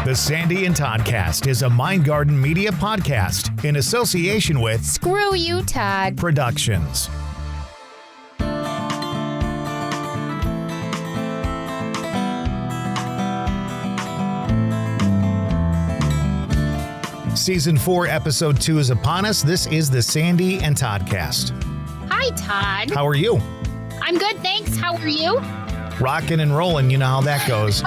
The Sandy and Toddcast is a Mind Garden Media podcast in association with Screw You, Todd Productions. Season 4, Episode 2 is upon us. This is the Sandy and Toddcast. Hi, Todd. How are you? I'm good, thanks. How are you? Rocking and rolling. You know how that goes.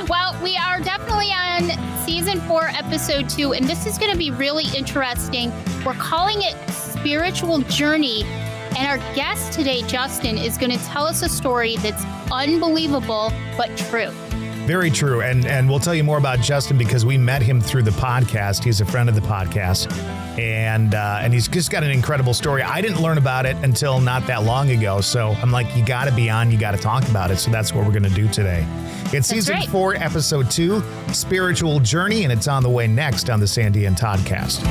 Well, we are definitely on Season 4, Episode 2, and this is going to be really interesting. We're calling it Spiritual Journey, and our guest today, Justin, is going to tell us a story that's unbelievable but true. Very true. And we'll tell you more about Justin because we met him through the podcast. He's a friend of the podcast. And he's just got an incredible story. I didn't learn about it until not that long ago. So I'm like, you got to be on. You got to talk about it. So that's what we're going to do today. It's Season 4, Episode 2, Spiritual Journey. And it's on the way next on the Sandy and Toddcast.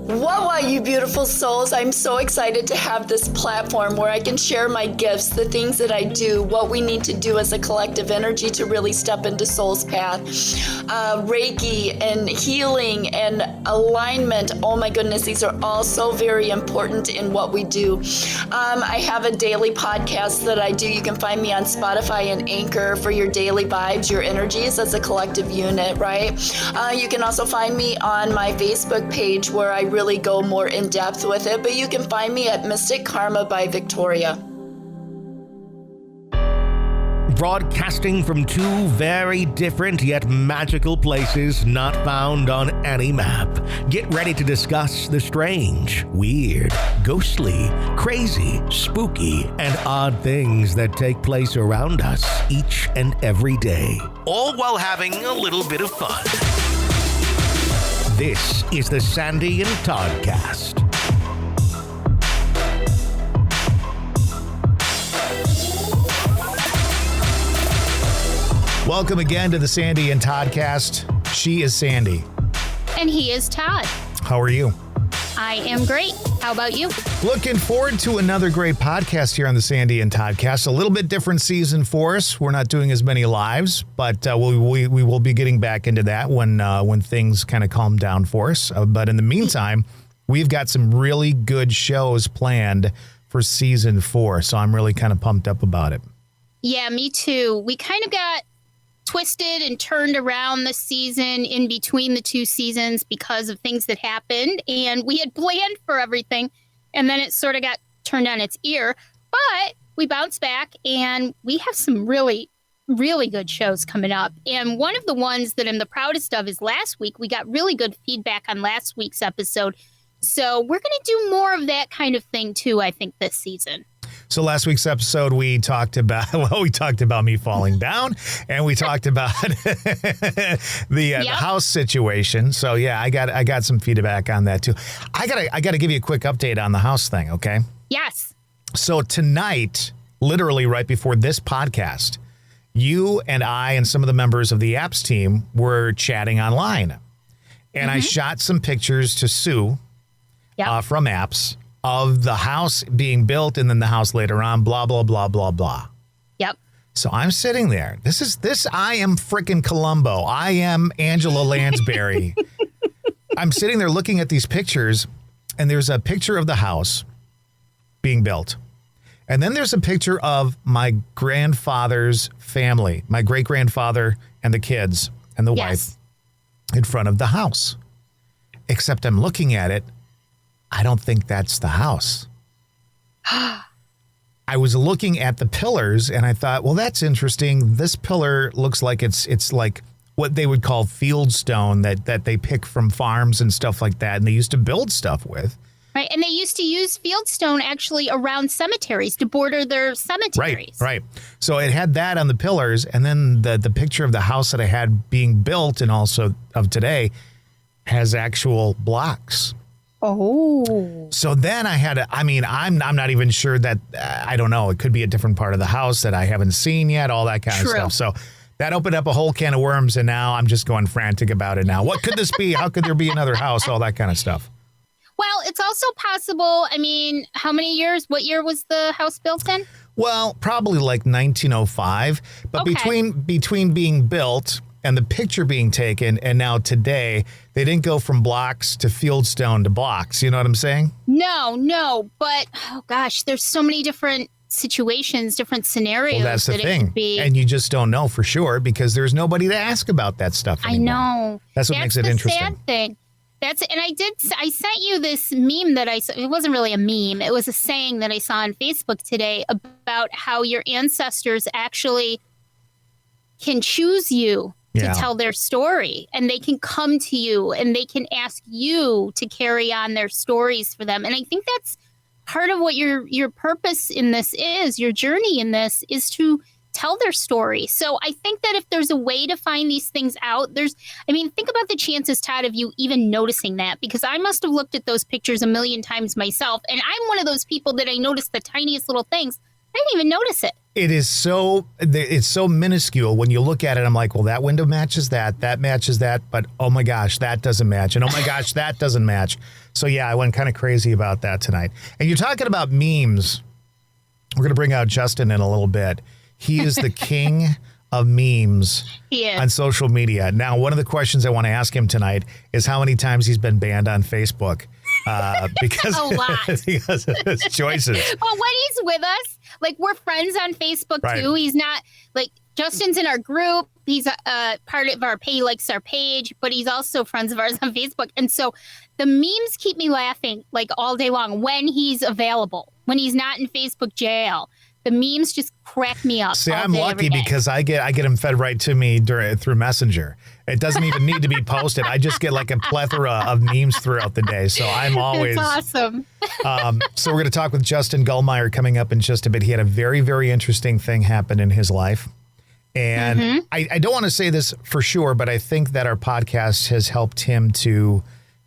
Whoa, you beautiful souls. I'm so excited to have this platform where I can share my gifts, the things that I do, what we need to do as a collective energy to really step into soul's path. Reiki and healing and alignment. Oh my goodness, these are all so very important in what we do. I have a daily podcast that I do. You can find me on Spotify and Anchor for your daily vibes, your energies as a collective unit, right? You can also find me on my Facebook page where I really go more in depth with it, but you can find me at Mystic Karma by Victoria. Broadcasting from two very different yet magical places not found on any map. Get ready to discuss the strange, weird, ghostly, crazy, spooky, and odd things that take place around us each and every day, all while having a little bit of fun. This is the Sandy and Toddcast. Welcome again to the Sandy and Toddcast. She is Sandy. And he is Todd. How are you? I am great. How about you? Looking forward to another great podcast here on the Sandy and Toddcast. A little bit different season for us. We're not doing as many lives, but we will be getting back into that when things kind of calm down for us. But in the meantime, we've got some really good shows planned for season 4. So I'm really kind of pumped up about it. Yeah, me too. We kind of got twisted and turned around this season in between the two seasons because of things that happened, and we had planned for everything, and then it sort of got turned on its ear. But we bounced back, and we have some really, really good shows coming up. And one of the ones that I'm the proudest of is last week. We got really good feedback on last week's episode, so we're going to do more of that kind of thing too, I think, this season. So last week's episode, we talked about me falling down, and we talked about the house situation. So yeah, I got some feedback on that too. I gotta give you a quick update on the house thing, okay? Yes. So tonight, literally right before this podcast, you and I and some of the members of the apps team were chatting online, and I shot some pictures to Sue from apps of the house being built and then the house later on, blah, blah, blah, blah, blah. Yep. So I'm sitting there. I am frickin' Columbo. I am Angela Lansbury. I'm sitting there looking at these pictures, and there's a picture of the house being built. And then there's a picture of my grandfather's family, my great-grandfather and the kids and the wife in front of the house. Except I'm looking at it. I don't think that's the house. I was looking at the pillars and I thought, well, that's interesting. This pillar looks like it's like what they would call field stone that they pick from farms and stuff like that. And they used to build stuff with. Right. And they used to use fieldstone actually around cemeteries to border their cemeteries. Right. So it had that on the pillars. And then the picture of the house that I had being built and also of today has actual blocks. Oh. So then I'm not even sure that, I don't know, it could be a different part of the house that I haven't seen yet, all that kind of stuff. So that opened up a whole can of worms, and now I'm just going frantic about it now. What could this be? How could there be another house? All that kind of stuff. Well, it's also possible. I mean, how many years? What year was the house built in? Well, probably like 1905. But Okay. between being built and the picture being taken and now today, they didn't go from blocks to fieldstone to blocks. You know what I'm saying? No, but oh gosh, there's so many different situations, different scenarios. Well, that's the that It thing. could be. And you just don't know for sure because there's nobody to ask about that stuff I anymore. know. That's what makes it the interesting. Sad thing. I sent you this meme that I saw. It wasn't really a meme. It was a saying that I saw on Facebook today about how your ancestors actually can choose you Yeah. to tell their story, and they can come to you and they can ask you to carry on their stories for them. And I think that's part of what your purpose in this is, your journey in this is to tell their story. So I think that if there's a way to find these things out, think about the chances, Todd, of you even noticing that, because I must have looked at those pictures a million times myself. And I'm one of those people that I notice the tiniest little things. I didn't even notice it. It's so minuscule. When you look at it, I'm like, well, that window matches that matches that, but oh my gosh, that doesn't match. And oh my gosh, that doesn't match. So yeah, I went kind of crazy about that tonight. And you're talking about memes. We're going to bring out Justin in a little bit. He is the king of memes on social media. Now, one of the questions I want to ask him tonight is how many times he's been banned on Facebook because, A lot. because of his choices. Well, when he's with us, like, we're friends on Facebook Right. too. He's not like Justin's in our group. He's a part of our page, he likes our page, but he's also friends of ours on Facebook. And so the memes keep me laughing like all day long when he's available, when he's not in Facebook jail. The memes just crack me up. See, all I'm day, lucky every day. because I get them fed right to me through Messenger. It doesn't even need to be posted. I just get like a plethora of memes throughout the day. So I'm always It's awesome. So we're going to talk with Justin Gulmire coming up in just a bit. He had a very, very interesting thing happen in his life. And I don't want to say this for sure, but I think that our podcast has helped him to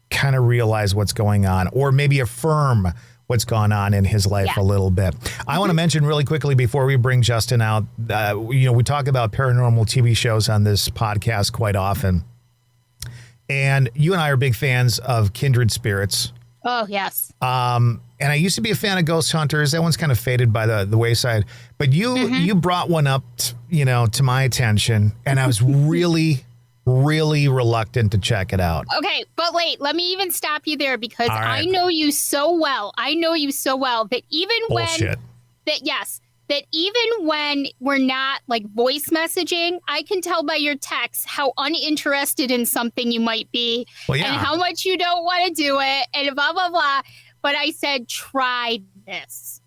kind of realize what's going on or maybe affirm what's gone on in his life a little bit. I want to mention really quickly before we bring Justin out, we talk about paranormal TV shows on this podcast quite often. And you and I are big fans of Kindred Spirits. Oh, yes. And I used to be a fan of Ghost Hunters. That one's kind of faded by the wayside. But you brought one up, to my attention, and I was really, really reluctant to check it out. Okay, but wait, let me even stop you there because All right. I know you so well. That even Bullshit. that even when we're not like voice messaging, I can tell by your texts how uninterested in something you might be Well, yeah. and how much you don't want to do it and blah, blah, blah. But I said, try this.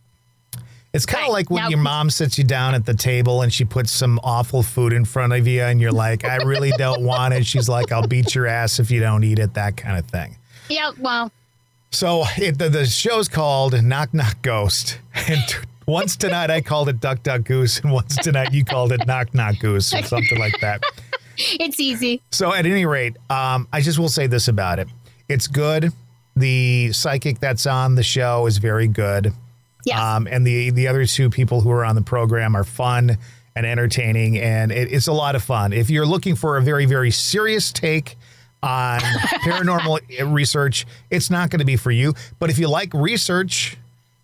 It's kind of Right. like when Now- your mom sits you down at the table and she puts some awful food in front of you and you're like, I really don't want it. She's like, I'll beat your ass if you don't eat it, that kind of thing. Yeah, well, So the show's called Knock Knock Ghost. And once tonight I called it Duck Duck Goose, and once tonight you called it Knock Knock Goose or something like that. it's easy. So at any rate, I just will say this about it. It's good. The psychic that's on the show is very good. Yes. And the other two people who are on the program are fun and entertaining, and it's a lot of fun. If you're looking for a very, very serious take on paranormal research, it's not going to be for you. But if you like research,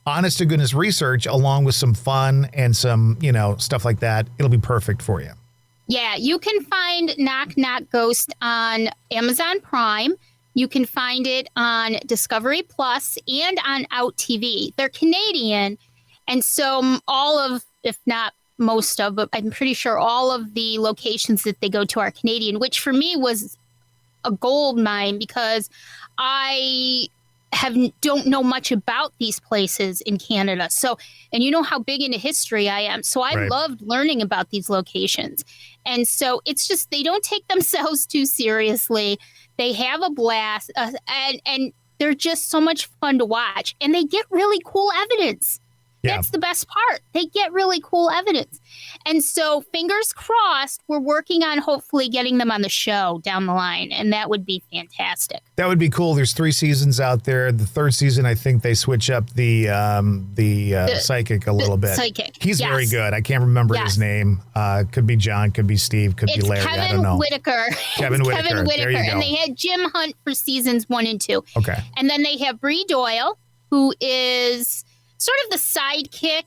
honest to goodness research, along with some fun and some, stuff like that, it'll be perfect for you. Yeah, you can find Knock Knock Ghost on Amazon Prime. You can find it on Discovery Plus and on Out TV. They're Canadian. And so all of, if not most of, but I'm pretty sure all of the locations that they go to are Canadian, which for me was a gold mine because I don't know much about these places in Canada. So, and you know how big into history I am. So I Right. loved learning about these locations. And so it's just, they don't take themselves too seriously. They have a blast and they're just so much fun to watch, and they get really cool evidence. Yeah. That's the best part. They get really cool evidence. And so fingers crossed, we're working on hopefully getting them on the show down the line. And that would be fantastic. That would be cool. There's 3 seasons out there. The 3rd season, I think they switch up the psychic a little bit. Psychic. He's Yes. very good. I can't remember Yes. his name. Could be John, could be Steve, could be It's Larry. I don't Kevin know. Whitaker. Kevin It's Whitaker. Kevin There Whitaker. you go. And they had Jim Hunt for seasons 1 and 2. Okay. And then they have Bree Doyle, who is sort of the sidekick.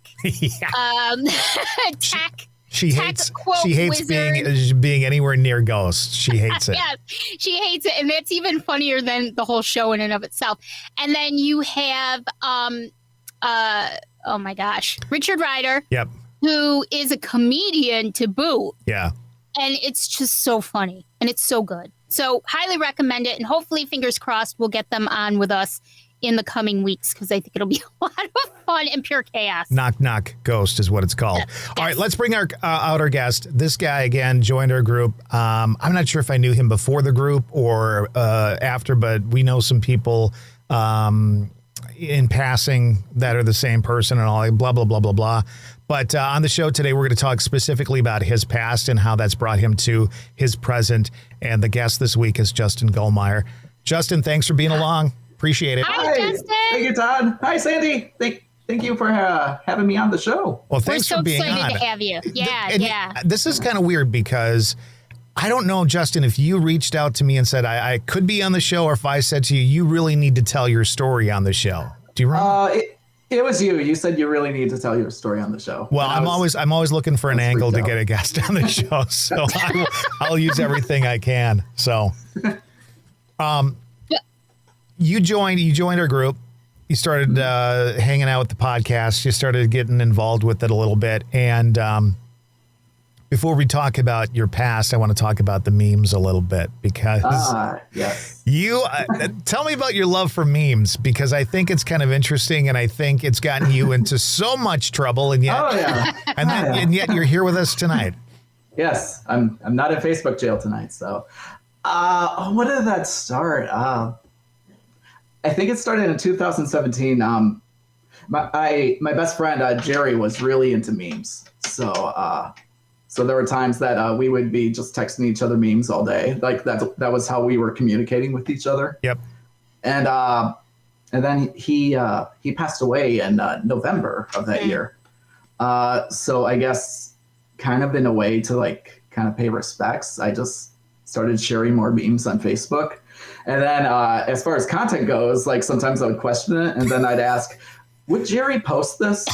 Tech. She hates wizard. being anywhere near Ghost. She hates it. Yes, she hates it, and that's even funnier than the whole show in and of itself. And then you have oh my gosh, Richard Rider. Yep. Who is a comedian to boot. Yeah. And it's just so funny, and it's so good. So highly recommend it, and hopefully, fingers crossed, we'll get them on with us in the coming weeks, because I think it'll be a lot of fun and pure chaos. Knock Knock Ghost is what it's called. Yes. All right, let's bring out our guest. This guy, again, joined our group. I'm not sure if I knew him before the group or after, but we know some people in passing that are the same person and all, blah, blah, blah, blah, blah. But on the show today, we're going to talk specifically about his past and how that's brought him to his present. And the guest this week is Justin Gulmire. Justin, thanks for being along. Appreciate it. Hi, Justin. Thank you, Todd. Hi, Sandy. Thank you for having me on the show. Well, thanks for being on. We're so excited to have you. Yeah. This is kind of weird because I don't know, Justin, if you reached out to me and said I could be on the show, or if I said to you, you really need to tell your story on the show. Do you remember? It was you. You said you really need to tell your story on the show. Well, I'm always looking for an angle to get a guest on the show, so I'll use everything I can. So, you joined our group. You started hanging out with the podcast. You started getting involved with it a little bit. And before we talk about your past, I want to talk about the memes a little bit, because yes. You tell me about your love for memes, because I think it's kind of interesting, and I think it's gotten you into so much trouble, and yet, and yet you're here with us tonight. Yes, I'm not in Facebook jail tonight. So, what did that start? I think it started in 2017. My best friend Jerry was really into memes, so there were times that we would be just texting each other memes all day. Like that was how we were communicating with each other. Yep. And then he passed away in November of that year. So I guess kind of in a way to kind of pay respects, I just started sharing more memes on Facebook. And then as far as content goes, sometimes I would question it, and then I'd ask, would Jerry post this?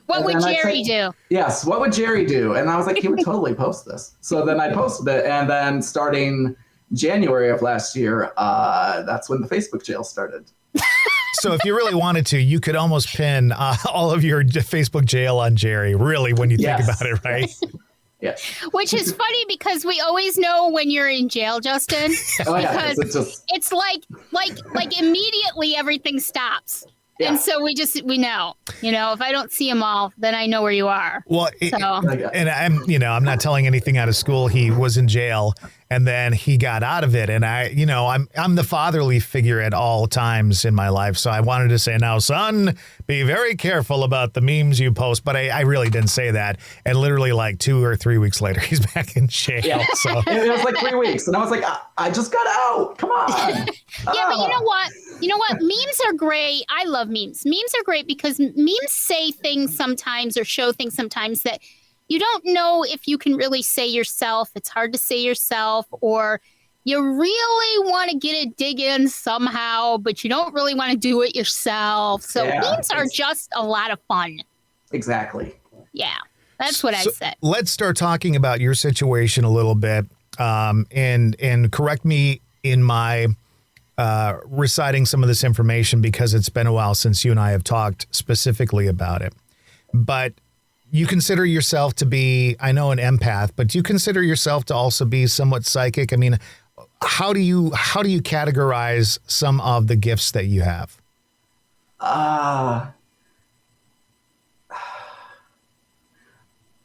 What would Jerry do? Yes, what would Jerry do? And I was like, he would totally post this. So then I posted it, and then starting January of last year, that's when the Facebook jail started. So if you really wanted to, you could almost pin all of your Facebook jail on Jerry, really, when you think about it, right? Yes. Which is funny, because we always know when you're in jail, Justin. Oh, yeah, because it's like immediately everything stops. Yeah. And so we know, if I don't see them all, then I know where you are. Well, and I'm not telling anything out of school. He was in jail, and then he got out of it. And I'm the fatherly figure at all times in my life. So I wanted to say, now, son, be very careful about the memes you post. But I really didn't say that. And literally 2 or 3 weeks later, he's back in jail. Yeah. So it was 3 weeks. And I was like, I just got out. Come on. Yeah, but you know what? Memes are great. I love memes. Memes are great because memes say things sometimes, or show things sometimes, that you don't know if you can really say yourself. It's hard to say yourself, or you really want to get a dig in somehow, but you don't really want to do it yourself. So memes are just a lot of fun. Exactly. Yeah, that's what I said. Let's start talking about your situation a little bit, and correct me in my reciting some of this information, because it's been a while since you and I have talked specifically about it. But you consider yourself to be, I know, an empath, but do you consider yourself to also be somewhat psychic? I mean, how do you categorize some of the gifts that you have? I'm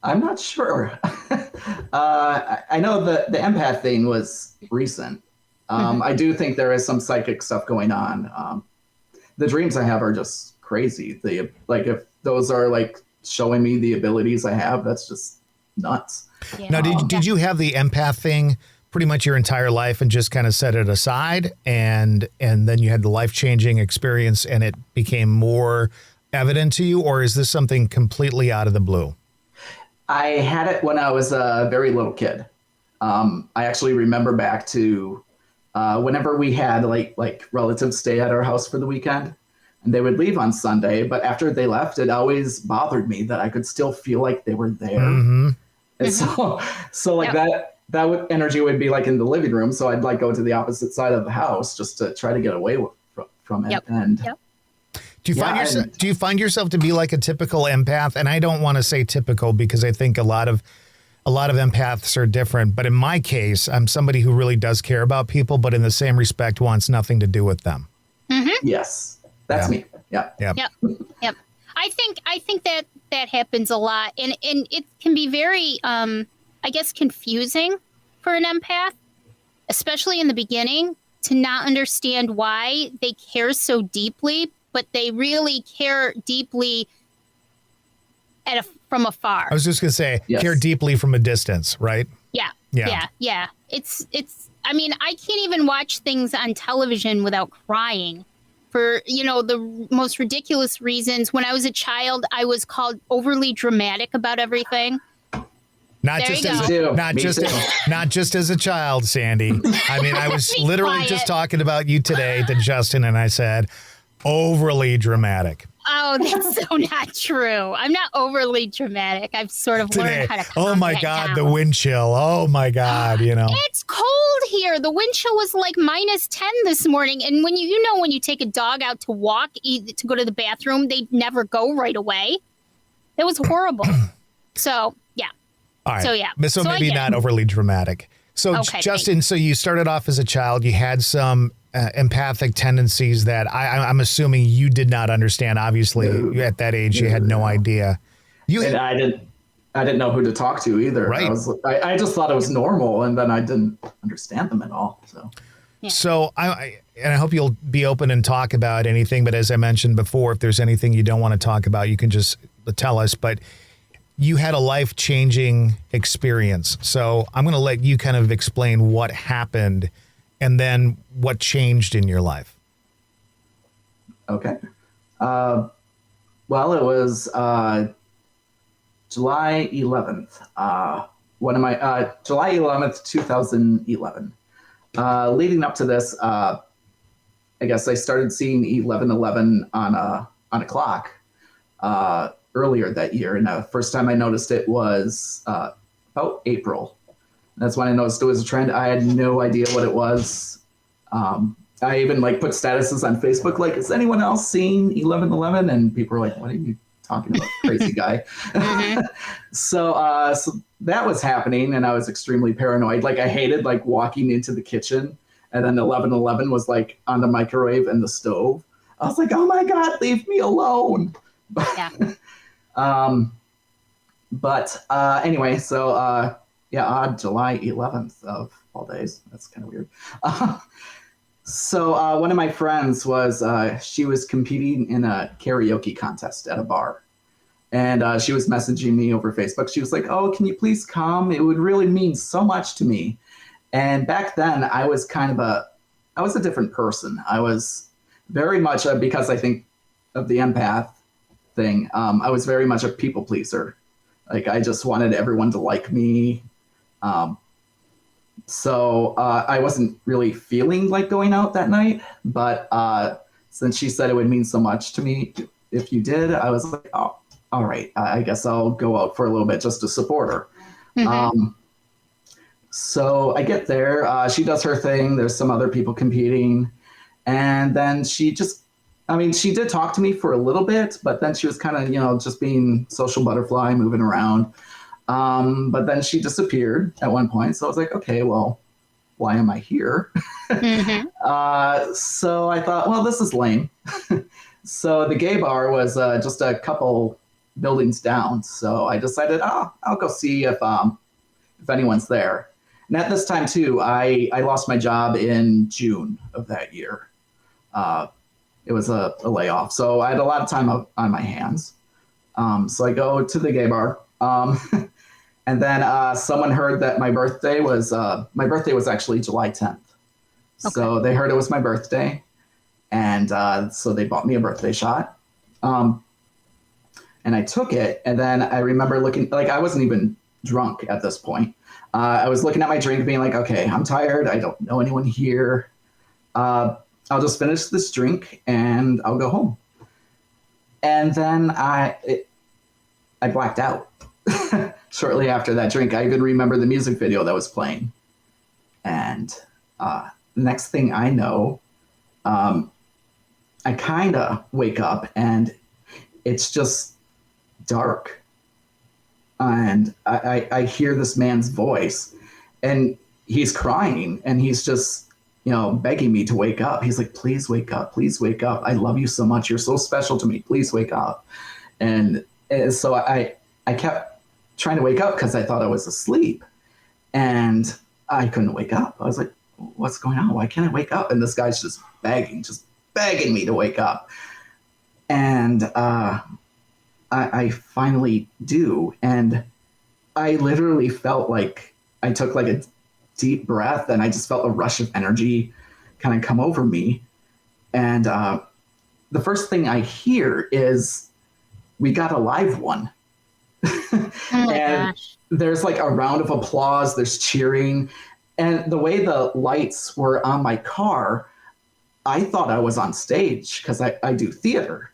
not sure. I know the empath thing was recent. I do think there is some psychic stuff going on. The dreams I have are just crazy. If those are showing me the abilities I have, that's just nuts. Yeah. Now, did you have the empath thing pretty much your entire life and just kind of set it aside, and then you had the life-changing experience and it became more evident to you, or is this something completely out of the blue? I had it when I was a very little kid. I actually remember back to whenever we had like relatives stay at our house for the weekend, and they would leave on Sunday. But after they left, it always bothered me that I could still feel like they were there. Mm-hmm. And so like that energy would be like in the living room. So I'd like go to the opposite side of the house just to try to get away from it. And do you find yourself to be like a typical empath? And I don't want to say typical because I think a lot of empaths are different. But in my case, I'm somebody who really does care about people, but in the same respect wants nothing to do with them. Mm-hmm. Yes, that's me. Yeah. Yep. I think that happens a lot, and it can be very, I guess, confusing for an empath, especially in the beginning, to not understand why they care so deeply, but they really care deeply from afar. I was just going to say, care deeply from a distance, right? Yeah. It's. I mean, I can't even watch things on television without crying. For, the most ridiculous reasons. When I was a child, I was called overly dramatic about everything. Not just as a child, Sandy. I mean, I was literally just talking about you today to Justin, and I said overly dramatic. Oh, that's so not true. I'm not overly dramatic. I've sort of learned how to calm Oh my God, down. the wind chill. Oh my God, It's cold here. The wind chill was like -10 this morning. And when you take a dog out to walk, to go to the bathroom, they never go right away. It was horrible. So, yeah. All right. So, yeah. So maybe not overly dramatic. So, okay, Justin, so you started off as a child. You had some empathic tendencies that I'm assuming you did not understand. Obviously, at that age, you had no idea. And I didn't know who to talk to either. Right. I just thought it was normal, and then I didn't understand them at all. So, So I hope you'll be open and talk about anything. But as I mentioned before, if there's anything you don't want to talk about, you can just tell us. But you had a life-changing experience. So I'm going to let you kind of explain what happened and then what changed in your life. Okay. Well, it was July 11th. July 11th, 2011. Leading up to this, I guess I started seeing 11:11 on a clock earlier that year, and the first time I noticed it was about April. That's when I noticed it was a trend. I had no idea what it was. I even put statuses on Facebook, is anyone else seeing 11:11? And people were like, what are you talking about, crazy guy? Mm-hmm. So that was happening, and I was extremely paranoid. I hated walking into the kitchen, and then 11:11 was on the microwave and the stove. I was like, oh my God, leave me alone. Yeah. Anyway, so July 11th of all days. That's kind of weird. So one of my friends she was competing in a karaoke contest at a bar. And she was messaging me over Facebook. She was like, oh, can you please come? It would really mean so much to me. And back then I was I was a different person. I was very much, because I think of the empath thing, I was very much a people pleaser. I just wanted everyone to like me. So I wasn't really feeling like going out that night, but since she said it would mean so much to me if you did, I was like, oh, all right, I guess I'll go out for a little bit just to support her. Mm-hmm. So I get there, she does her thing. There's some other people competing. And then she did talk to me for a little bit, but then she was kind of, just being social butterfly, moving around. But then she disappeared at one point. So I was like, okay, well, why am I here? Mm-hmm. So I thought, well, this is lame. So the gay bar was just a couple buildings down. So I decided, I'll go see if anyone's there. And at this time too, I lost my job in June of that year. It was a layoff. So I had a lot of time on my hands. So I go to the gay bar. And then someone heard that my birthday was actually July 10th. Okay. So they heard it was my birthday. And so they bought me a birthday shot. And I took it. And then I remember looking, I wasn't even drunk at this point. I was looking at my drink being like, okay, I'm tired. I don't know anyone here. I'll just finish this drink and I'll go home. And then I blacked out shortly after that drink. I even remember the music video that was playing. And next thing I know, I kind of wake up and it's just dark. And I hear this man's voice and he's crying and he's just, begging me to wake up. He's like, please wake up. Please wake up. I love you so much. You're so special to me. Please wake up. And so I kept trying to wake up because I thought I was asleep and I couldn't wake up. I was like, what's going on? Why can't I wake up? And this guy's just begging me to wake up. And I finally do. And I literally felt like I took like a deep breath and I just felt a rush of energy kind of come over me. And the first thing I hear is, we got a live one. Oh my and gosh. There's like a round of applause, there's cheering. And the way the lights were on my car, I thought I was on stage because I do theater.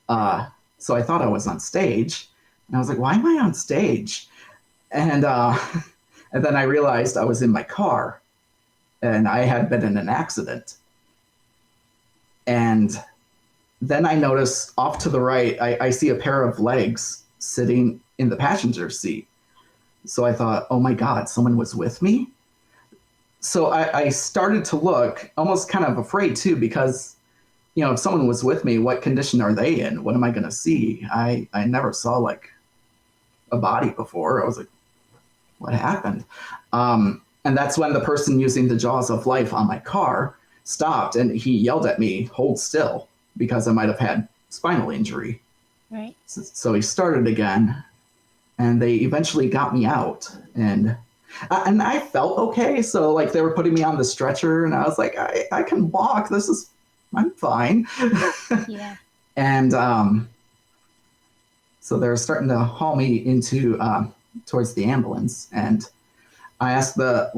So I thought I was on stage. And I was like, why am I on stage? And then I realized I was in my car and I had been in an accident. And then I notice off to the right, I see a pair of legs sitting in the passenger seat. So I thought, oh my God, someone was with me? So I started to look, almost kind of afraid too, because, if someone was with me, what condition are they in? What am I going to see? I never saw like a body before. I was like, what happened? And that's when the person using the jaws of life on my car stopped and he yelled at me, hold still, because I might have had spinal injury. Right. So he started again and they eventually got me out and I felt okay. So like they were putting me on the stretcher and I was like, I can walk. I'm fine. Yeah. And so they're starting to haul me into towards the ambulance. And I asked the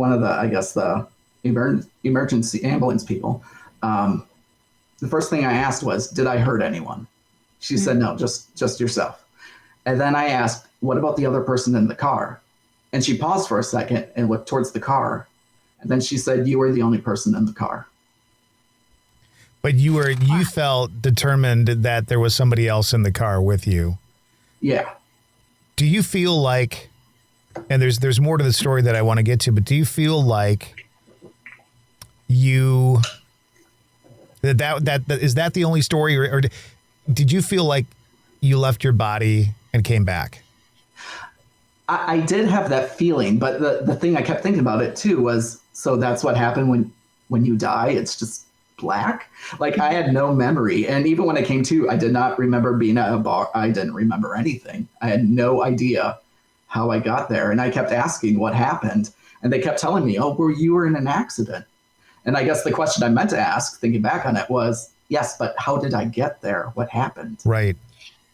emergency ambulance people. The first thing I asked was, did I hurt anyone? She said, no, just yourself. And then I asked, what about the other person in the car? And she paused for a second and looked towards the car. And then she said, you were the only person in the car. But you felt determined that there was somebody else in the car with you. Yeah. Do you feel like, and there's more to the story that I want to get to, but do you feel like that is that the only story, or did you feel like you left your body and came back? I did have that feeling, but the thing I kept thinking about it too was, so that's what happened when you die. It's just black. Like I had no memory. And even when I came to, I did not remember being at a bar. I didn't remember anything. I had no idea how I got there. And I kept asking what happened. And they kept telling me, oh, you were in an accident. And I guess the question I meant to ask, thinking back on it, was, yes, but how did I get there? What happened? Right.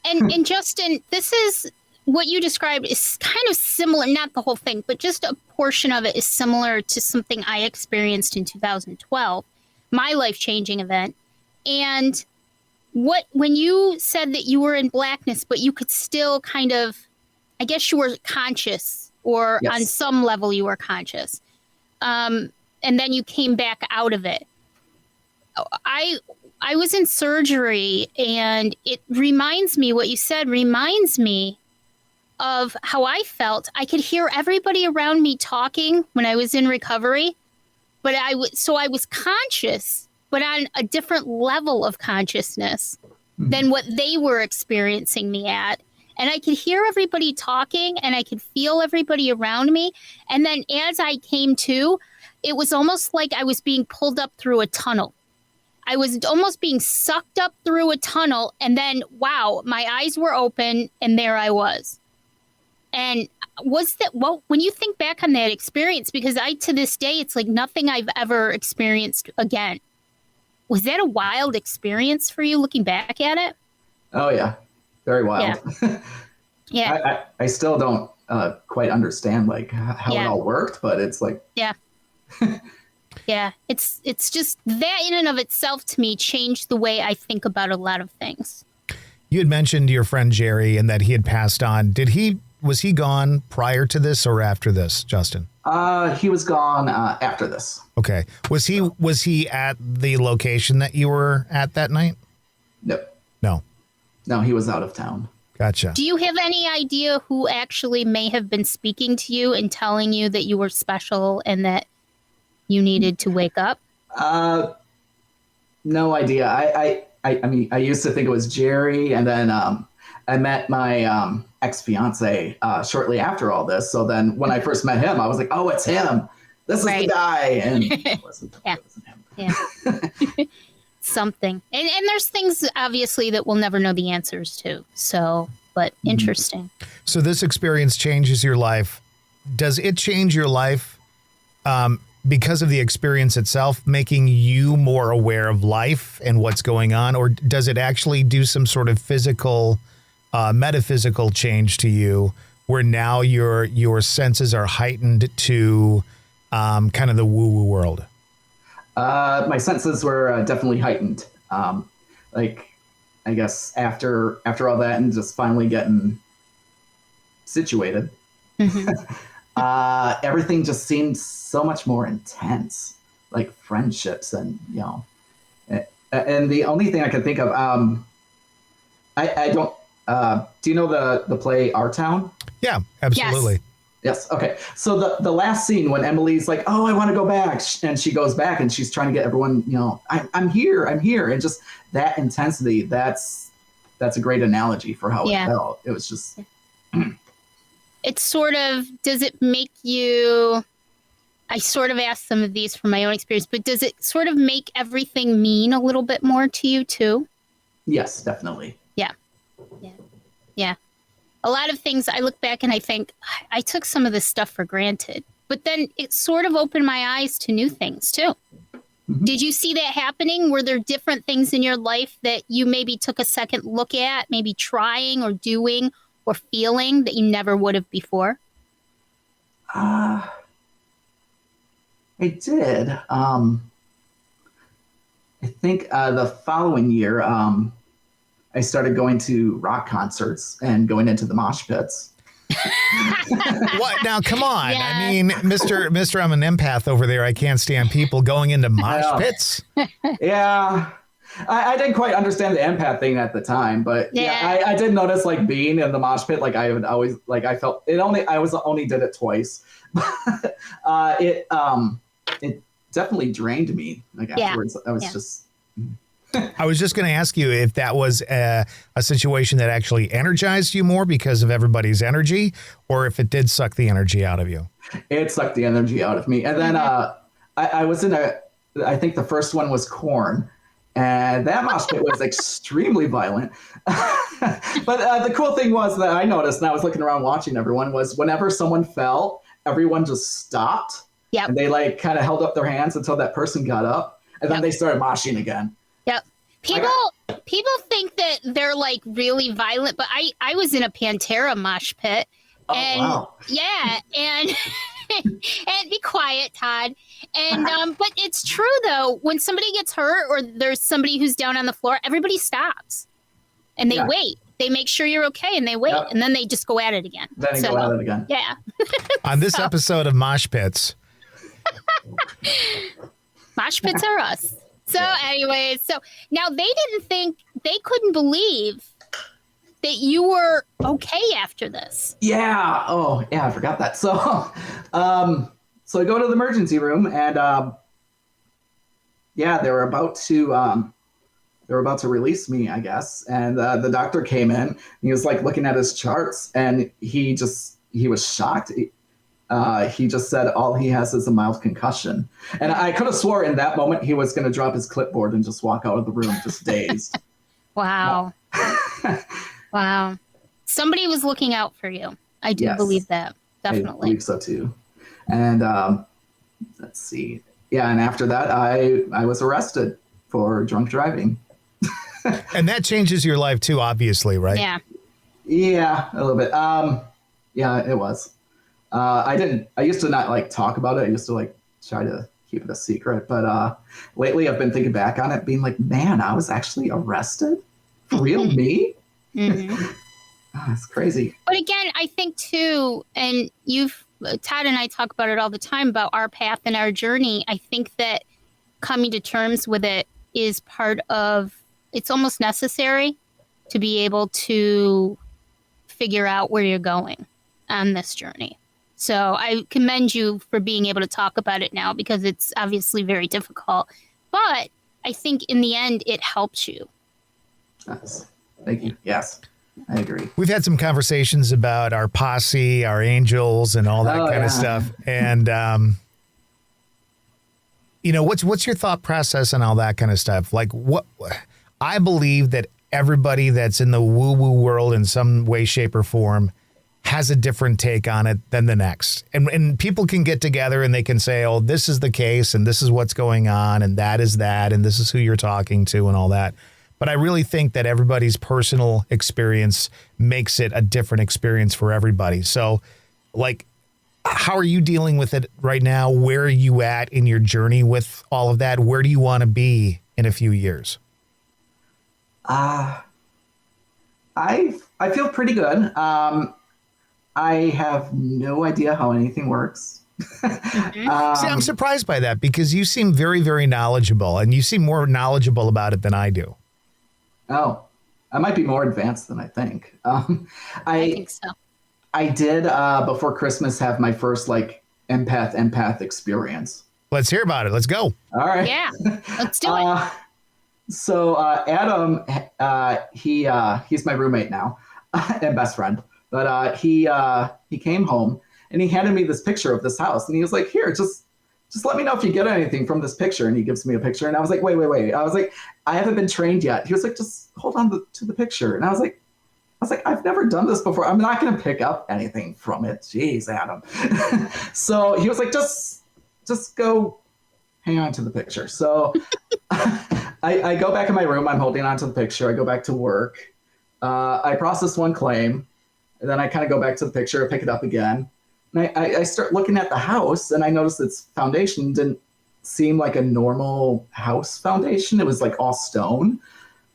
And Justin, this is what you described is kind of similar, not the whole thing, but just a portion of it is similar to something I experienced in 2012, my life-changing event. And when you said that you were in blackness, but you could still kind of, I guess you were conscious, or yes, on some level you were conscious. And then you came back out of it. I was in surgery, and it reminds me, what you said reminds me of how I felt. I could hear everybody around me talking when I was in recovery, but I was conscious, but on a different level of consciousness than what they were experiencing me at. And I could hear everybody talking, and I could feel everybody around me. And then as I came to, it was almost like I was being pulled up through a tunnel. I was almost being sucked up through a tunnel, and then, wow, my eyes were open, and there I was. And when you think back on that experience, because to this day, it's like nothing I've ever experienced again. Was that a wild experience for you looking back at it? Oh, yeah. Very wild. Yeah. Yeah. I still don't quite understand like how it all worked, but it's like, yeah. Yeah, it's just that in and of itself to me changed the way I think about a lot of things. You had mentioned your friend Jerry and that he had passed on. Was he gone prior to this or after this, Justin? He was gone after this. Okay. Was he at the location that you were at that night? No, he was out of town. Gotcha. Do you have any idea who actually may have been speaking to you and telling you that you were special and that you needed to wake up? No idea. I mean, I used to think it was Jerry, and then I met my ex-fiance shortly after all this. So then when I first met him, I was like, oh, it's him. This is the guy. And it wasn't him. Yeah. Something. And there's things, obviously, that we'll never know the answers to. So, but interesting. So this experience changes your life. Does it change your life because of the experience itself, making you more aware of life and what's going on? Or does it actually do some sort of physical, metaphysical change to you where now your senses are heightened to kind of the woo-woo world? My senses were definitely heightened. Like, I guess after all that and just finally getting situated, everything just seemed so much more intense, like friendships and, and the only thing I could think of, I don't, do you know the play Our Town? Yeah, absolutely. Yes. Okay. So the last scene when Emily's like, oh, I want to go back. And she goes back and she's trying to get everyone, I'm here. And just that intensity, that's a great analogy for how it felt. It was just. It's sort of, does it make you, I sort of asked some of these from my own experience, but does it sort of make everything mean a little bit more to you too? Yes, definitely. Yeah. A lot of things I look back and I think I took some of this stuff for granted, but then it sort of opened my eyes to new things too. Mm-hmm. Did you see that happening? Were there different things in your life that you maybe took a second look at, maybe trying or doing or feeling that you never would have before? I did. I think the following year, I started going to rock concerts and going into the mosh pits. What? Now, come on. Yeah. I mean, Mr. I'm an empath over there. I can't stand people going into mosh pits. Yeah. I didn't quite understand the empath thing at the time, but I did notice like being in the mosh pit, like I would always, like I felt it I only did it twice. It definitely drained me. Like afterwards, I was just. I was just going to ask you if that was a situation that actually energized you more because of everybody's energy, or if it did suck the energy out of you. It sucked the energy out of me. And then I was I think the first one was Korn, and that mosh pit was extremely violent. But the cool thing was that I noticed, and I was looking around watching everyone, was whenever someone fell, everyone just stopped. Yep. And they like kind of held up their hands until that person got up, and then they started moshing again. Yep. People think that they're like really violent, but I was in a Pantera mosh pit. And wow. Yeah, and and be quiet, Todd. And but it's true though, when somebody gets hurt or there's somebody who's down on the floor, everybody stops. And they wait. They make sure you're okay and they wait. Yep. And then they just go at it again. Yeah. On this episode of Mosh Pits. Mosh pits are us. So anyways, so now they couldn't believe that you were okay after this. Yeah. Oh, yeah. I forgot that. So, so I go to the emergency room and, they were about to release me, I guess. And, the doctor came in and he was like looking at his charts and he was shocked. He just said all he has is a mild concussion. And I could have swore in that moment he was going to drop his clipboard and just walk out of the room just dazed. Wow. Wow. Somebody was looking out for you. I do believe that. Definitely. I believe so too. And let's see. Yeah. And after that, I was arrested for drunk driving. And that changes your life too, obviously, right? Yeah. Yeah, a little bit. Yeah, it was. I used to not like talk about it. I used to like try to keep it a secret. But lately I've been thinking back on it being like, man, I was actually arrested? For real? Me? It's crazy. But again, I think too, and Todd and I talk about it all the time about our path and our journey. I think that coming to terms with it is part of, it's almost necessary to be able to figure out where you're going on this journey. So I commend you for being able to talk about it now, because it's obviously very difficult. But I think in the end, it helps you. Yes. Thank you. Yes, I agree. We've had some conversations about our posse, our angels, and all that kind of stuff. And, what's your thought process and all that kind of stuff? Like, what I believe that everybody that's in the woo-woo world in some way, shape, or form has a different take on it than the next. And people can get together and they can say, oh, this is the case and this is what's going on and that is that and this is who you're talking to and all that. But I really think that everybody's personal experience makes it a different experience for everybody. So, like, how are you dealing with it right now? Where are you at in your journey with all of that? Where do you want to be in a few years? I feel pretty good. I have no idea how anything works. See, I'm surprised by that because you seem very, very knowledgeable and you seem more knowledgeable about it than I do. Oh, I might be more advanced than I think. I think so. I did before Christmas have my first empath experience. Let's hear about it. Let's go. All right. Yeah, let's do it. So Adam, he's my roommate now and best friend. But he came home and he handed me this picture of this house and he was like, "Here, just let me know if you get anything from this picture." And he gives me a picture and I was like, wait. I was like, I haven't been trained yet. He was like, just hold on to the picture. And I was like, I've never done this before. I'm not going to pick up anything from it. Jeez, Adam. So he was like, just go hang on to the picture. So I go back in my room. I'm holding on to the picture. I go back to work. I process one claim. And then I kind of go back to the picture, pick it up again. And I start looking at the house and I noticed its foundation didn't seem like a normal house foundation. It was like all stone.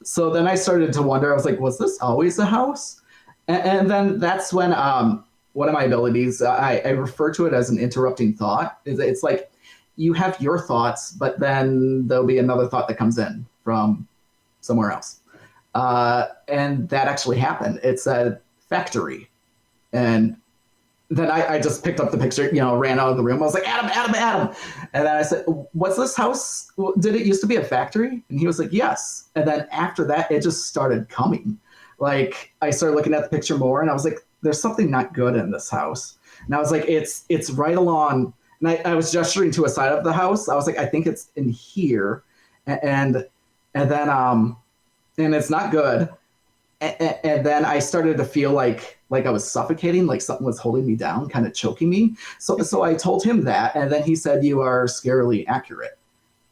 So then I started to wonder, I was like, was this always a house? And then that's when one of my abilities, I refer to it as an interrupting thought. It's like you have your thoughts, but then there'll be another thought that comes in from somewhere else. And that actually happened. It's a factory. And then I just picked up the picture, ran out of the room. I was like, Adam. And then I said, what's this house? Did it used to be a factory? And he was like, yes. And then after that, it just started coming. Like I started looking at the picture more and I was like, there's something not good in this house. And I was like, it's right along. And I was gesturing to a side of the house. I was like, I think it's in here. And then, and it's not good. And then I started to feel like I was suffocating, like something was holding me down, kind of choking me. So I told him that. And then he said, you are scarily accurate.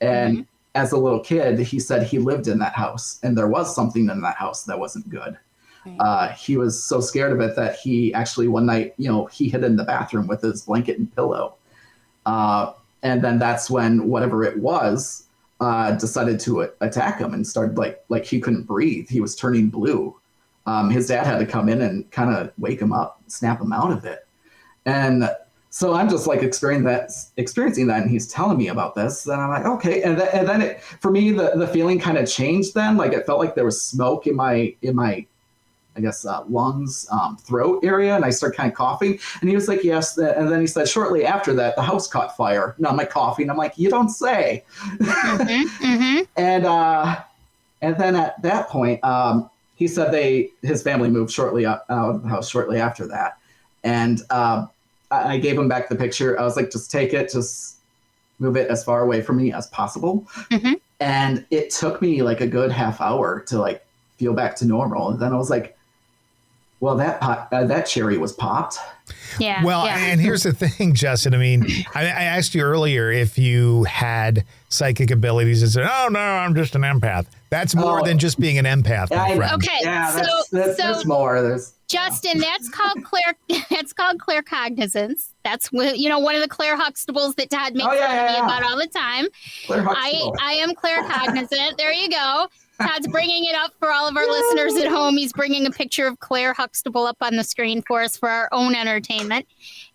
And as a little kid, he said he lived in that house and there was something in that house that wasn't good. He was so scared of it that he actually one night, he hid in the bathroom with his blanket and pillow. And then that's when whatever it was, decided to attack him and started like he couldn't breathe. He was turning blue. His dad had to come in and kind of wake him up, snap him out of it. And so I'm just like experiencing that. And he's telling me about this. And I'm like, okay. And then for me, the feeling kind of changed then. Like it felt like there was smoke in my I guess, lungs, throat area. And I started kind of coughing. And he was like, yes. And then he said, shortly after that, the house caught fire. And I'm like coughing. I'm like, you don't say. And then at that point, he said his family moved shortly out of the house shortly after that. And I gave him back the picture. I was like, just take it, just move it as far away from me as possible. And it took me like a good half hour to like feel back to normal. And then I was like, well, that cherry was popped. Yeah. Well, yeah. And here's the thing, Justin. I mean, I asked you earlier if you had psychic abilities and said, oh, no, I'm just an empath. That's more than just being an empath, my friend. Okay. Yeah, there's more. Justin, that's called claircognizance. That's one of the Claire Huxtables that Todd makes fun of me about all the time. Claire Huxtable. I am claircognizant. There you go. Todd's bringing it up for all of our listeners at home. He's bringing a picture of Claire Huxtable up on the screen for us for our own entertainment.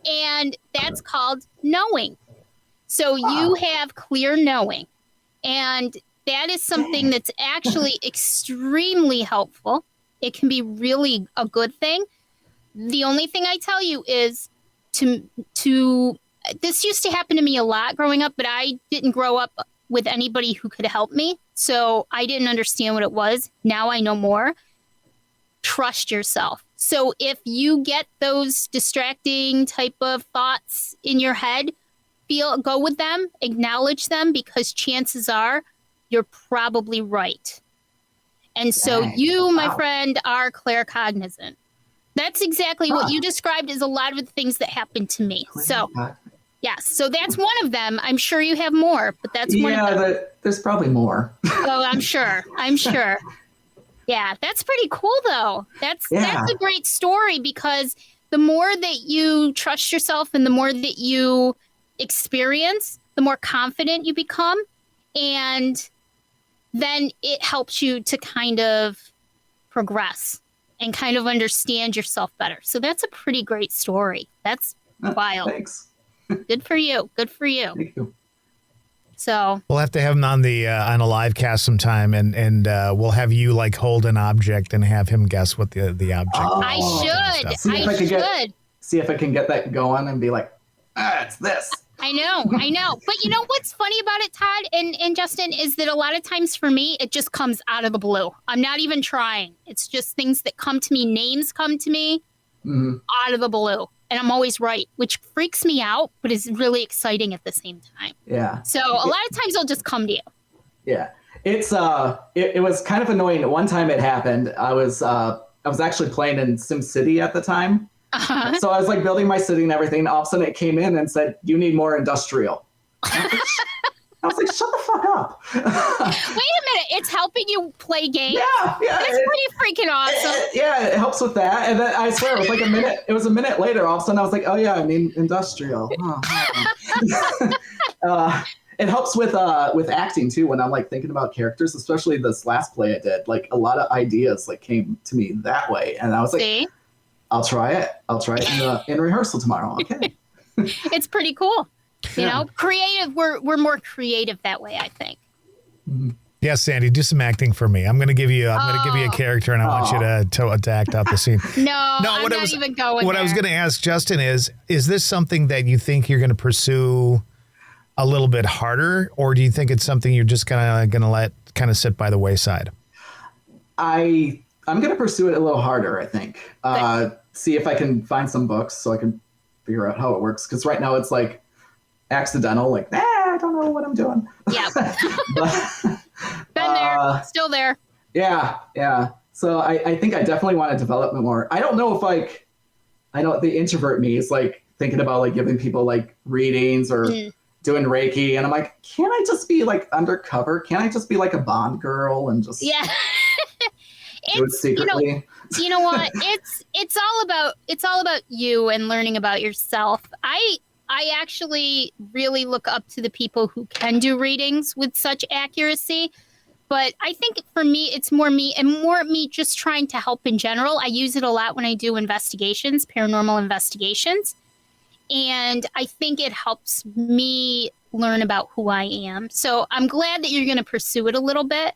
And that's called knowing. So you have clear knowing. And that is something that's actually extremely helpful. It can be really a good thing. The only thing I tell you is to this used to happen to me a lot growing up, but I didn't grow up with anybody who could help me. So I didn't understand what it was. Now I know more. Trust yourself. So if you get those distracting type of thoughts in your head, go with them, acknowledge them, because chances are you're probably right. And so you, my friend, are claircognizant. That's exactly what you described as a lot of the things that happened to me. So, yes. So that's one of them. I'm sure you have more, but that's one of them. Yeah, there's probably more. Oh, I'm sure. Yeah, that's pretty cool, though. That's a great story, because the more that you trust yourself and the more that you experience, the more confident you become. And then it helps you to kind of progress and kind of understand yourself better. So that's a pretty great story. That's wild. Thanks. Good for you. Good for you. Thank you. So we'll have to have him on on a live cast sometime, and we'll have you like hold an object and have him guess what the object. Oh, I should. See if I can get that going and be like, it's this. I know. But you know what's funny about it, Todd and Justin, is that a lot of times for me, it just comes out of the blue. I'm not even trying. It's just things that come to me. Names come to me out of the blue. And I'm always right, which freaks me out, but is really exciting at the same time. Yeah. So a lot of times it'll just come to you. Yeah. It's it was kind of annoying. One time it happened. I was actually playing in SimCity at the time. Uh-huh. So I was like building my city and everything. All of a sudden it came in and said, "You need more industrial." I was like, "Shut the fuck up." Wait a minute. It's helping you play games? Yeah. That's pretty freaking awesome. It helps with that. And then I swear it was like a minute. It was a minute later. All of a sudden I was like, "Oh yeah, I mean industrial." It helps with acting too. When I'm like thinking about characters, especially this last play I did, like a lot of ideas like came to me that way. And I was like, See? I'll try it in rehearsal tomorrow. Okay. It's pretty cool. You know, creative. We're more creative that way, I think. Mm-hmm. Yes, Sandy, do some acting for me. I'm going to give you a character, and I want you to act out the scene. No, I'm not even going What there. I was going to ask Justin is this something that you think you're going to pursue a little bit harder, or do you think it's something you're just going to let kind of sit by the wayside? I'm going to pursue it a little harder, I think. See if I can find some books so I can figure out how it works. Because right now it's like accidental, like, I don't know what I'm doing. Yeah. But, been there, still there. Yeah. So I think I definitely want to develop it more. I don't know if the introvert me is like thinking about like giving people like readings or doing Reiki. And I'm like, can't I just be like undercover? Can't I just be like a Bond girl and just do it secretly? You know what? It's all about you and learning about yourself. I actually really look up to the people who can do readings with such accuracy. But I think for me, it's more me just trying to help in general. I use it a lot when I do investigations, paranormal investigations. And I think it helps me learn about who I am. So I'm glad that you're going to pursue it a little bit.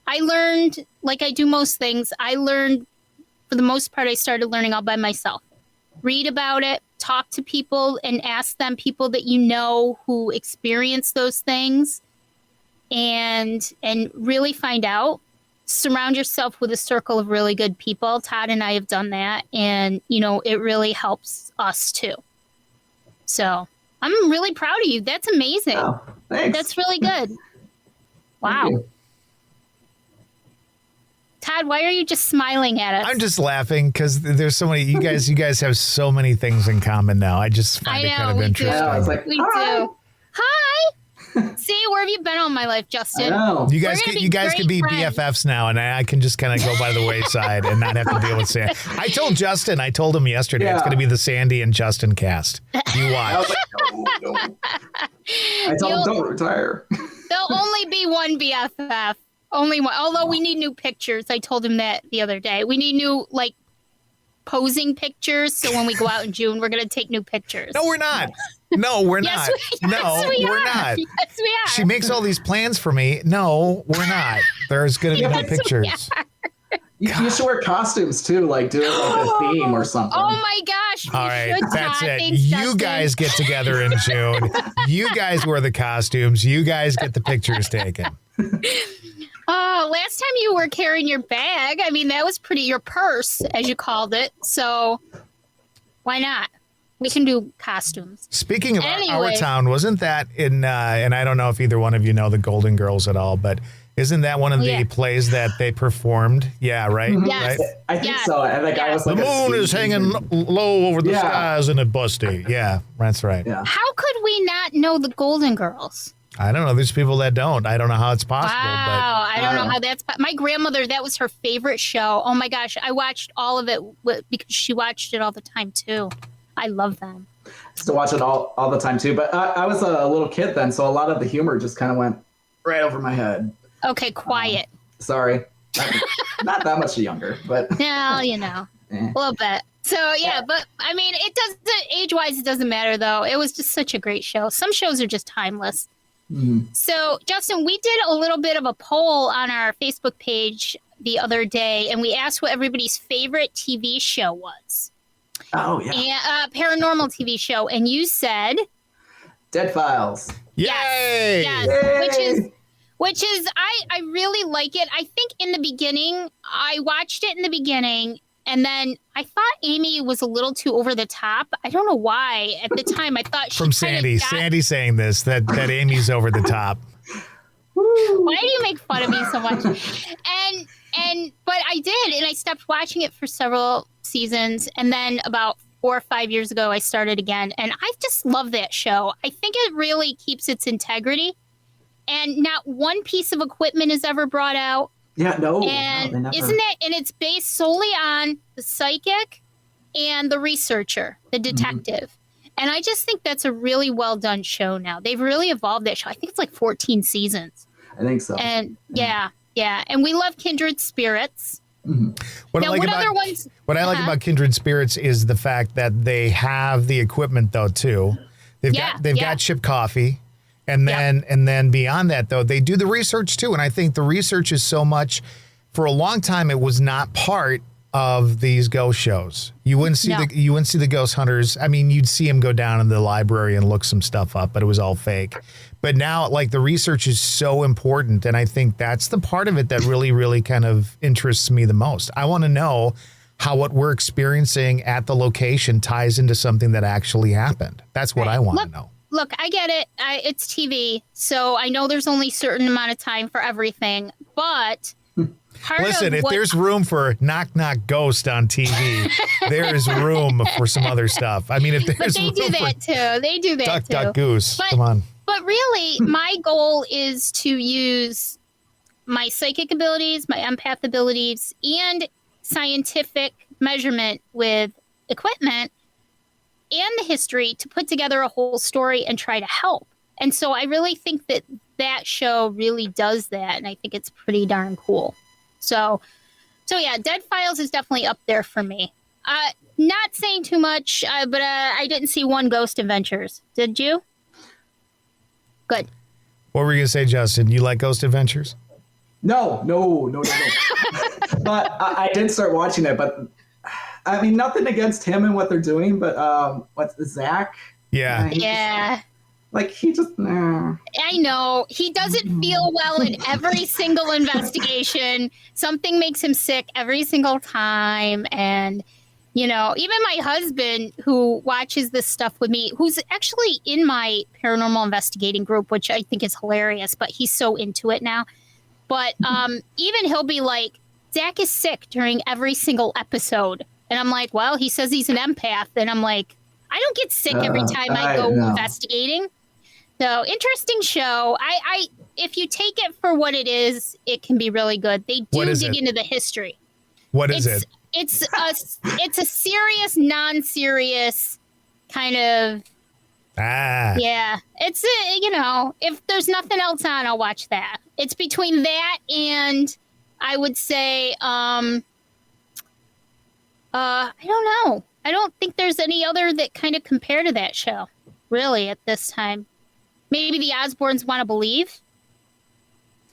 I learned, like I do most things, for the most part, I started learning all by myself. Read about it, talk to people, and ask them, people that you know who experience those things, and really find out. Surround yourself with a circle of really good people. Todd and I have done that, and it really helps us too. So I'm really proud of you. That's amazing. Oh, thanks. That's really good. Wow. Todd, why are you just smiling at us? I'm just laughing because there's so many. You guys have so many things in common now. I just find it kind of interesting. Yeah, I was like, we do. Hi. See, where have you been all my life, Justin? I know. You guys can be friends. BFFs now, and I can just kind of go by the wayside and not have to deal with Sandy. I told him yesterday it's going to be the Sandy and Justin cast. You watch. I was like, no. I told him don't retire. There'll only be one BFF. Only one. Although we need new pictures. I told him that the other day. We need new, like, posing pictures. So when we go out in June, we're going to take new pictures. No, we're not. No, we're not. No, we're not. Yes, we are. She makes all these plans for me. No, we're not. There's going to be no pictures. You should wear costumes too, like do it like a theme or something. Oh my gosh. All right, that's it. Thanks, you Justin. guys get together in June. You guys wear the costumes. You guys get the pictures taken. Oh, last time you were carrying your bag, I mean, that was your purse, as you called it. So why not? We can do costumes. Speaking of our town, wasn't that in, and I don't know if either one of you know the Golden Girls at all, but isn't that one of the plays that they performed? Yeah, right? Yes. Right? I think so. And the guy was like, the moon is hanging low over the skies in a busty. Yeah, that's right. Yeah. How could we not know the Golden Girls? I don't know. There's people that don't. I don't know how it's possible. Wow, I don't know how that's. My grandmother, that was her favorite show. Oh my gosh, I watched all of it because she watched it all the time too. I love them. I used to watch it all the time too. But I was a little kid then, so a lot of the humor just kind of went right over my head. Okay, quiet. Sorry. Not that much younger, but. No, you know, a little bit. So, but I mean, it doesn't, age-wise, it doesn't matter, though. It was just such a great show. Some shows are just timeless. Mm-hmm. So, Justin, we did a little bit of a poll on our Facebook page the other day, and we asked what everybody's favorite TV show was. Oh, yeah. And, paranormal TV show. And you said? Dead Files. Yay! Yes. Which is, I really like it. I think in the beginning, I watched it in the beginning, and then I thought Amy was a little too over the top. I don't know why. At the time, I thought she From Sandy. Sandy saying this, that Amy's over the top. Why do you make fun of me so much? But I did, and I stopped watching it for several seasons, and then about 4 or 5 years ago, I started again, and I just love that show. I think it really keeps its integrity. And not one piece of equipment is ever brought out. Yeah, no. And isn't it? And it's based solely on the psychic and the researcher, the detective. Mm-hmm. And I just think that's a really well done show now. They've really evolved that show. I think it's like 14 seasons. I think so. And yeah. And we love Kindred Spirits. Mm-hmm. What I like about Kindred Spirits is the fact that they have the equipment though too. They've got Ship Coffee. And then beyond that, though, they do the research, too. And I think the research is so much, for a long time, it was not part of these ghost shows. You wouldn't see the ghost hunters. I mean, you'd see them go down in the library and look some stuff up, but it was all fake. But now, like, the research is so important. And I think that's the part of it that really, really kind of interests me the most. I want to know how what we're experiencing at the location ties into something that actually happened. That's what I want to know. Look, I get it. It's TV, so I know there's only a certain amount of time for everything. But listen, if there's room for knock knock ghost on TV, there is room for some other stuff. I mean, if there's they do that too. They do that duck, too. Duck goose. Come on. But really, my goal is to use my psychic abilities, my empath abilities, and scientific measurement with equipment and the history to put together a whole story and try to help. And so I really think that show really does that, and I think it's pretty darn cool. So yeah, Dead Files is definitely up there for me. Not saying too much, but I didn't see one Ghost Adventures. Did you? Good. What were you going to say, Justin? You like Ghost Adventures? No. But I did start watching it, but I mean, nothing against him and what they're doing, but what's Zach? Yeah. He just. I know. He doesn't feel well in every single investigation. Something makes him sick every single time. And, you know, even my husband, who watches this stuff with me, who's actually in my paranormal investigating group, which I think is hilarious, but he's so into it now. But even he'll be like, Zach is sick during every single episode. And I'm like, well, he says he's an empath. And I'm like, I don't get sick every time I go investigating. So interesting show. I if you take it for what it is, it can be really good. They do dig into the history. What is it? It's a serious, non-serious kind of Yeah, it's if there's nothing else on, I'll watch that. It's between that and I would say, I don't know. I don't think there's any other that kind of compare to that show, really, at this time. Maybe the Osbournes Want to Believe.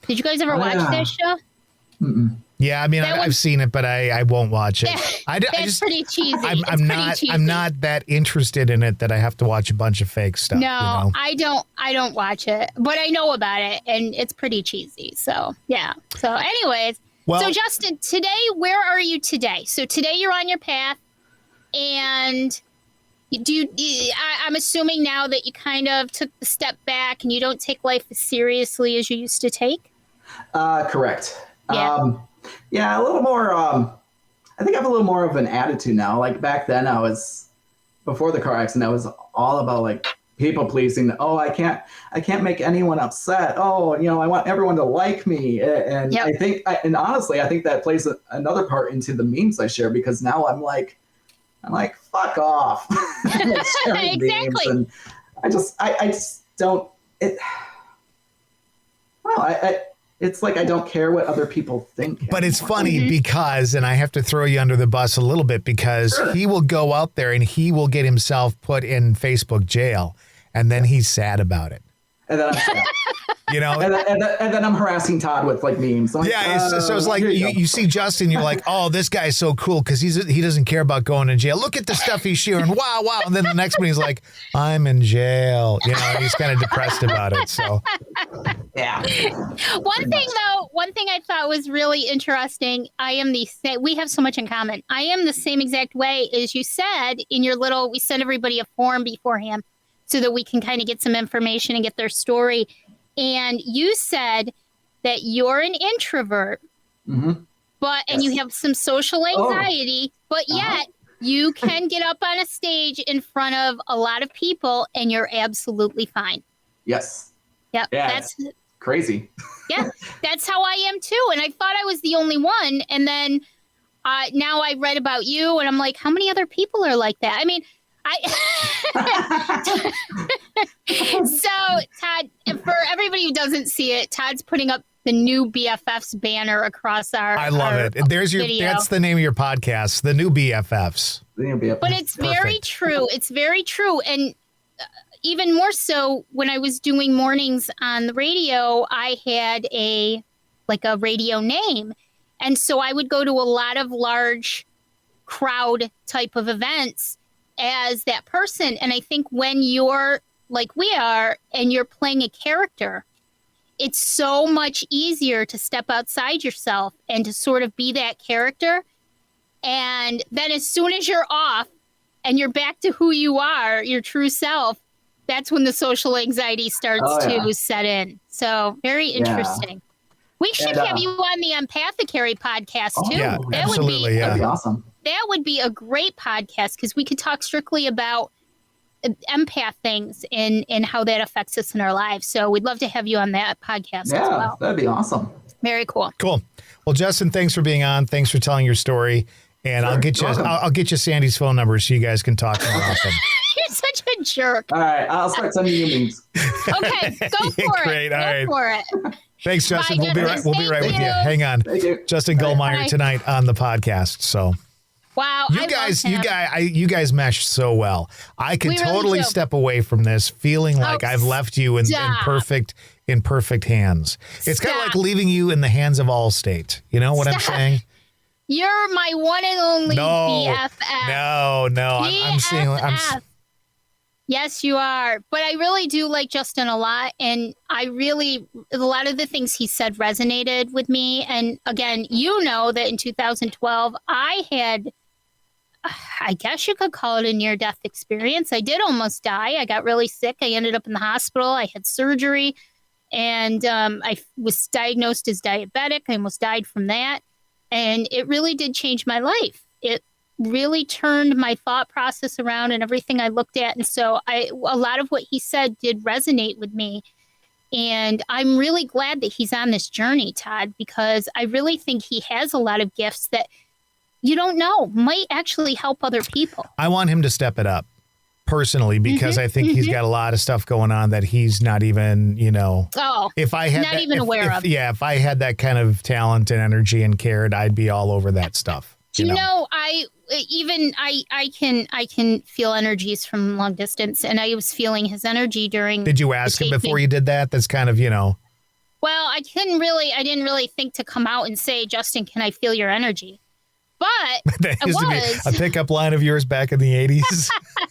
Did you guys ever watch that show? Mm-mm. Yeah, I mean, I've seen it, but I won't watch it. That's pretty cheesy. I'm not that interested in it that I have to watch a bunch of fake stuff. No, I don't watch it, but I know about it, and it's pretty cheesy. So yeah. So anyways, so Justin, today, where are you today? So today you're on your path, and I'm assuming now that you kind of took the step back and you don't take life as seriously as you used to take. Correct. Yeah. Yeah, a little more. I think I have a little more of an attitude now. Like back then, before the car accident, I was all about like people pleasing. Oh, I can't make anyone upset. Oh, I want everyone to like me. And yep. and honestly, I think that plays another part into the memes I share, because now I'm like, fuck off. Exactly. Memes, and I just don't. It's like I don't care what other people think. But it's funny because, and I have to throw you under the bus a little bit, because he will go out there and he will get himself put in Facebook jail, and then he's sad about it. And then I'm sad. And then I'm harassing Todd with like memes. So it's like you see Justin, you're like, oh, this guy's so cool because he doesn't care about going to jail. Look at the stuff he's sharing. Wow. And then the next one he's like, I'm in jail. He's kind of depressed about it. So yeah. One thing I thought was really interesting. We have so much in common. I am the same exact way as you said in your we send everybody a form beforehand so that we can kind of get some information and get their story. And you said that you're an introvert, and you have some social anxiety, but yet you can get up on a stage in front of a lot of people and you're absolutely fine. Yes. Yep. Yeah, that's crazy. Yeah, that's how I am too. And I thought I was the only one. And then now I read about you and I'm like, how many other people are like that? I mean, So Todd, for everybody who doesn't see it, Todd's putting up the new BFFs banner across our. I love it. There's video. That's the name of your podcast, the new BFFs. But it's very true. It's very true, and even more so when I was doing mornings on the radio, I had a radio name, and so I would go to a lot of large crowd type of events as that person. And I think when you're like we are and you're playing a character, it's so much easier to step outside yourself and to sort of be that character. And then as soon as you're off and you're back to who you are, your true self, that's when the social anxiety starts to set in. So very interesting. We should have you on the Empathicary podcast too. Yeah, absolutely. That'd be awesome. That would be a great podcast because we could talk strictly about empath things and how that affects us in our lives. So we'd love to have you on that podcast as well. Yeah, that'd be awesome. Very cool. Cool. Well, Justin, thanks for being on. Thanks for telling your story. And Sure, I'll get you Sandy's phone number so you guys can talk more often. You're such a jerk. All right, I'll start sending you memes. Okay, go for Great, it. all right. Go for it. Thanks, Justin. Bye, We'll be right with you. Hang on. Thank you. Justin Gulmire Bye. tonight on the podcast. So Wow. you guys mesh so well. I could We really totally do. step away from this feeling like I've left you in stop. perfect hands. It's kind of like Stop. leaving you in the hands of Allstate. You know what I'm Stop. saying? You're my one and only BFF. No. I'm seeing. BFF. Yes, you are. But I really do like Justin a lot. And a lot of the things he said resonated with me. And again, you know that in 2012, I had, I guess you could call it a near-death experience. I did almost die. I got really sick. I ended up in the hospital. I had surgery. And I was diagnosed as diabetic. I almost died from that. And it really did change my life. It really turned my thought process around and everything I looked at. And so a lot of what he said did resonate with me. And I'm really glad that he's on this journey, Todd, because I really think he has a lot of gifts that you don't know might actually help other people. I want him to step it up. personally, because I think he's got a lot of stuff going on that he's not even, if I had not even aware of. Yeah, if I had that kind of talent and energy and cared, I'd be all over that stuff. I can feel energies from long distance, and I was feeling his energy during. Did you ask him before you did that? That's kind of, Well, I didn't really think to come out and say, Justin, can I feel your energy? But that used to be a pickup line of yours back in the 80s.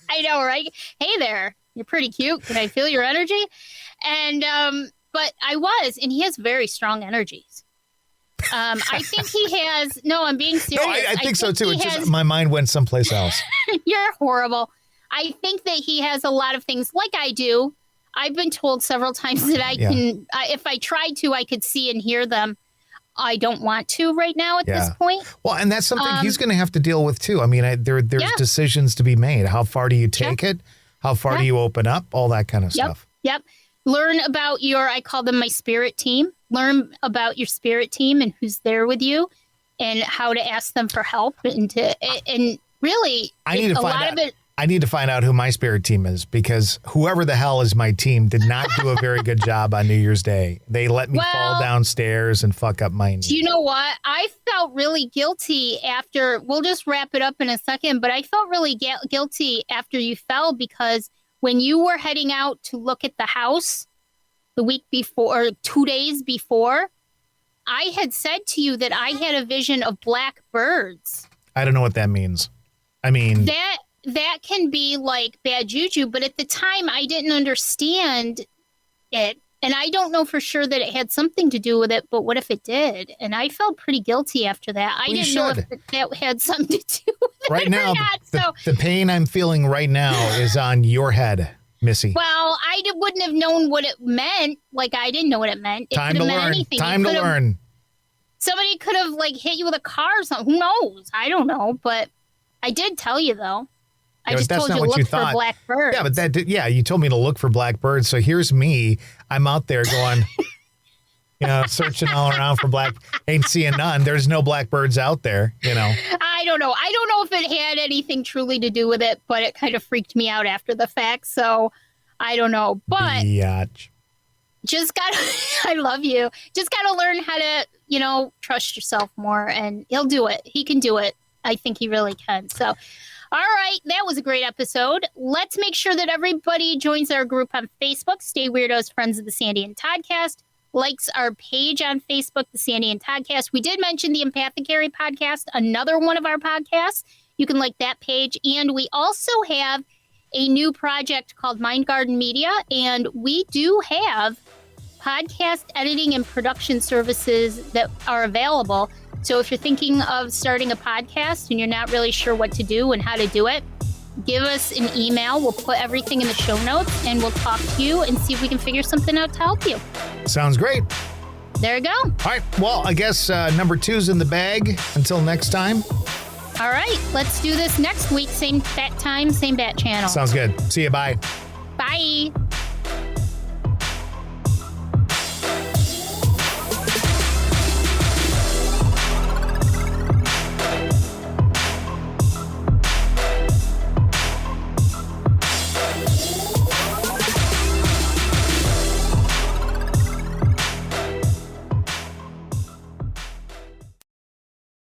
I know, right? Hey there, you're pretty cute. Can I feel your energy? And but I was, and he has very strong energies. I think he has. No, I'm being serious. No, I think so too. It's just my mind went someplace else. You're horrible. I think that he has a lot of things like I do. I've been told several times that I can, if I tried to, I could see and hear them. I don't want to right now at this point. Well, and that's something he's going to have to deal with too. I mean, there's decisions to be made. How far do you take it? How far do you open up? All that kind of stuff. Yep. Learn about I call them my spirit team. Learn about your spirit team and who's there with you and how to ask them for help and really I need to find out who my spirit team is, because whoever the hell is my team did not do a very good job on New Year's Day. They let me fall downstairs and fuck up my knee. Do you know what? I felt really guilty after. We'll just wrap it up in a second, but I felt really guilty after you fell, because when you were heading out to look at the house the week before, or 2 days before, I had said to you that I had a vision of black birds. I don't know what that means. I mean... That can be like bad juju, but at the time I didn't understand it. And I don't know for sure that it had something to do with it, but what if it did? And I felt pretty guilty after that. I didn't know if that had something to do with it right now, or not. The pain I'm feeling right now is on your head, Missy. Well, I wouldn't have known what it meant. Like, I didn't know what it meant. Time to learn. Anything. Time to learn. Somebody could have hit you with a car or something. Who knows? I don't know. But I did tell you, though. I just told you to look for black birds. Yeah, but you told me to look for black birds. So here's me. I'm out there going, searching all around for ain't seeing none. There's no black birds out there, I don't know. I don't know if it had anything truly to do with it, but it kind of freaked me out after the fact. So I don't know. But I love you. Just got to learn how to, trust yourself more, and he'll do it. He can do it. I think he really can. So. All right, that was a great episode. Let's make sure that everybody joins our group on Facebook, Stay Weirdos Friends of the Sandy and Toddcast, likes our page on Facebook, the Sandy and Toddcast. We did mention the Empathicary podcast, another one of our podcasts. You can like that page. And we also have a new project called Mind Garden Media, and we do have podcast editing and production services that are available. So if you're thinking of starting a podcast and you're not really sure what to do and how to do it, give us an email. We'll put everything in the show notes, and we'll talk to you and see if we can figure something out to help you. Sounds great. There you go. All right. Well, I guess number 2's in the bag. Until next time. All right. Let's do this next week. Same bat time, same bat channel. Sounds good. See you. Bye. Bye.